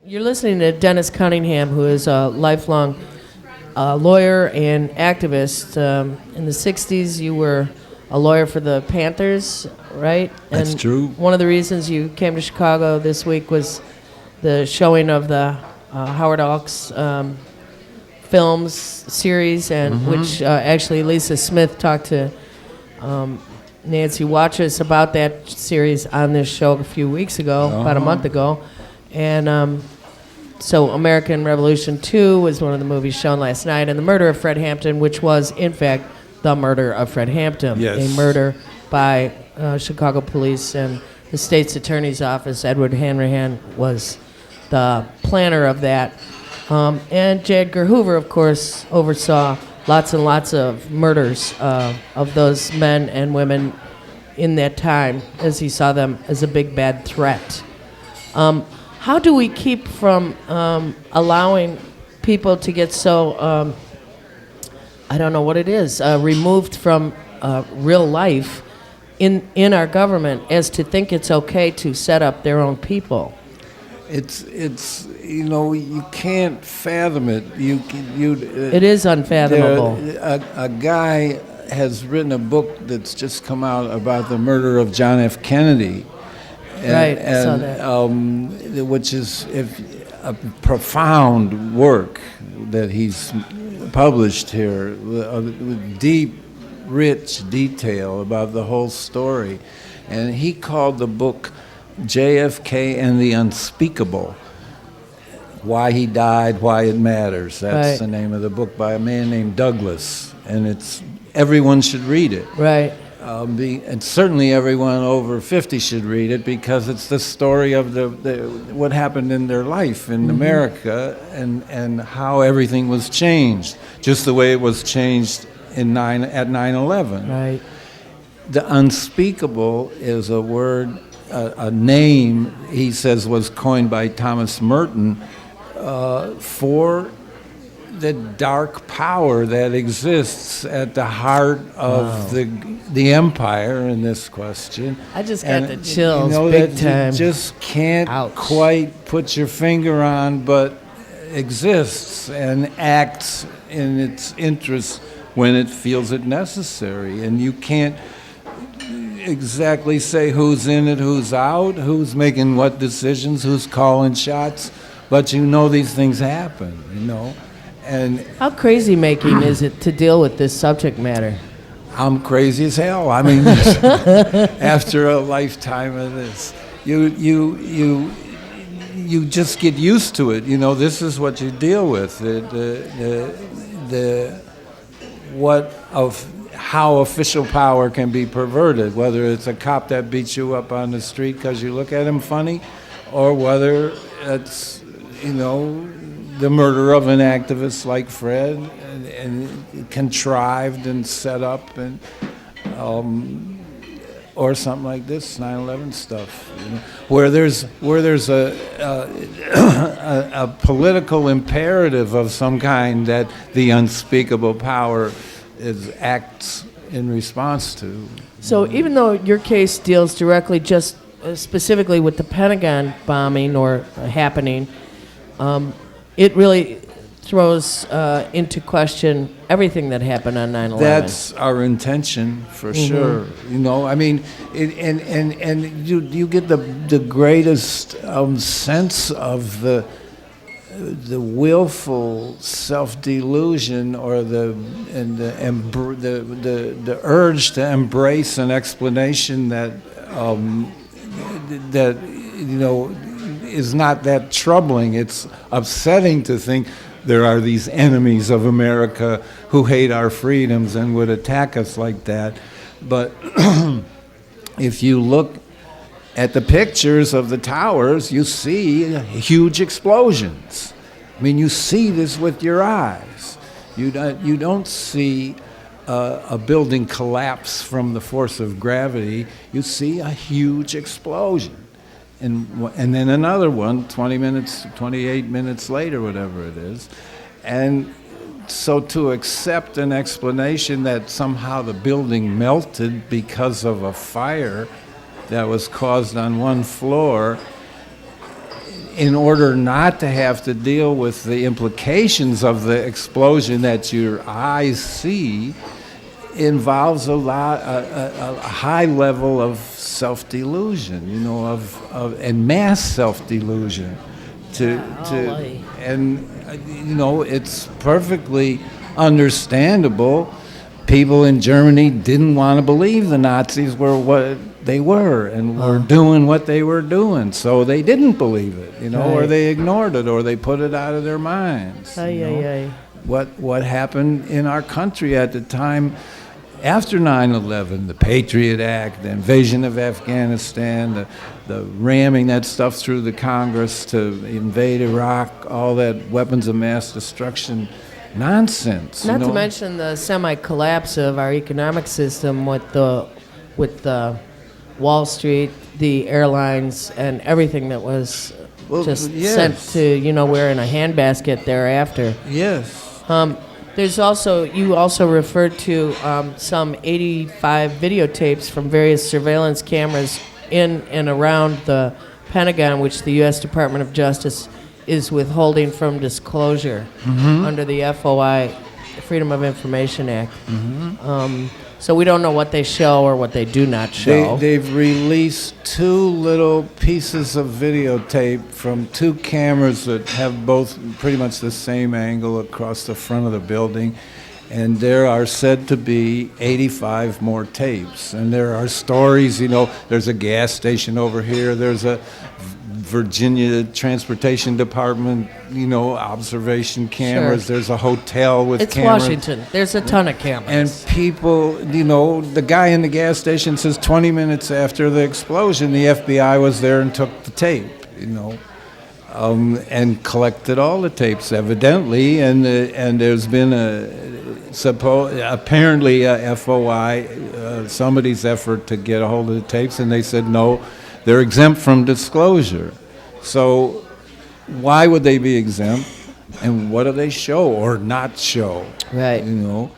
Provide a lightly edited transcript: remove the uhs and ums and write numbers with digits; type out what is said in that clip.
You're listening to Dennis Cunningham, who is a lifelong lawyer and activist. In the 60s, you were a lawyer for the Panthers, right? That's true. One of the reasons you came to Chicago this week was the showing of the Howard Hawks films series, and which actually Lisa Smith talked to Nancy Watchus about that series on this show a few weeks ago, about a month ago. And so American Revolution 2 was one of the movies shown last night, and The Murder of Fred Hampton, which was, in fact, the murder of Fred Hampton. Yes. A murder by Chicago police and the state's attorney's office. Edward Hanrahan was the planner of that. And J. Edgar Hoover, of course, oversaw lots and lots of murders of those men and women in that time, as he saw them as a big bad threat. How do we keep from allowing people to get so, I don't know what it is, removed from real life in our government as to think it's okay to set up their own people? It's you can't fathom it. It is unfathomable. A guy has written a book that's just come out about the murder of John F. Kennedy. I saw that. Which is a profound work that he's published here, with deep, rich detail about the whole story. And he called the book JFK and the Unspeakable. Why he died, why it matters. That's the name of the book, by a man named Douglas. And everyone should read it. Right. And certainly everyone over 50 should read it, because it's the story of what happened in their life in America, and how everything was changed, just the way it was changed at 9/11. Right. The unspeakable is a word, a name, he says, was coined by Thomas Merton for the dark power that exists at the heart of the empire in this question. I just got the chills, big time. You just can't quite put your finger on, but exists and acts in its interest when it feels it necessary. And you can't exactly say who's in it, who's out, who's making what decisions, who's calling shots, but these things happen, And how crazy making is it to deal with this subject matter? I'm crazy as hell. I mean, after a lifetime of this, you just get used to it. This is what you deal with. How official power can be perverted, whether it's a cop that beats you up on the street because you look at him funny, or whether it's the murder of an activist like Fred, and contrived and set up, and or something like this, 9/11 stuff, where there's a political imperative of some kind that the unspeakable power acts in response to. So even though your case deals directly just specifically with the Pentagon bombing or happening, it really throws into question everything that happened on 9/11. That's our intention, for sure. I mean, you get the greatest sense of the willful self-delusion, or the urge to embrace an explanation that is not that troubling. It's upsetting to think there are these enemies of America who hate our freedoms and would attack us like that. But if you look at the pictures of the towers, you see huge explosions. I mean, you see this with your eyes. You don't see a building collapse from the force of gravity. You see a huge explosion. And then another one 28 minutes later, whatever it is. And so to accept an explanation that somehow the building melted because of a fire that was caused on one floor in order not to have to deal with the implications of the explosion that your eyes see, involves a high level of self-delusion, you know, and mass self-delusion. And you know, it's perfectly understandable. People in Germany didn't want to believe the Nazis were what they were and were doing what they were doing, so they didn't believe it, you know, or they ignored it, or they put it out of their minds. What happened in our country at the time after 9/11, the Patriot Act, the invasion of Afghanistan, the ramming that stuff through the Congress to invade Iraq, all that weapons of mass destruction nonsense. Not to mention the semi-collapse of our economic system with the Wall Street, the airlines, and everything that was sent to, you know, we're in a handbasket thereafter. Yes. You also referred to some 85 videotapes from various surveillance cameras in and around the Pentagon, which the U.S. Department of Justice is withholding from disclosure under the FOI, Freedom of Information Act. So we don't know what they show or what they do not show. They've released 2 little pieces of videotape from 2 cameras that have both pretty much the same angle across the front of the building. And there are said to be 85 more tapes. And there are stories, you know, there's a gas station over here, there's a Virginia Transportation Department, you know, observation cameras. Sure. There's a hotel with it's cameras. Washington. There's a ton of cameras. And people, you know, the guy in the gas station says 20 minutes after the explosion, the FBI was there and took the tape, you know, and collected all the tapes, evidently. And there's been apparently a FOI, somebody's effort to get a hold of the tapes, and they said no, they're exempt from disclosure. So why would they be exempt, and what do they show or not show? Right. You know,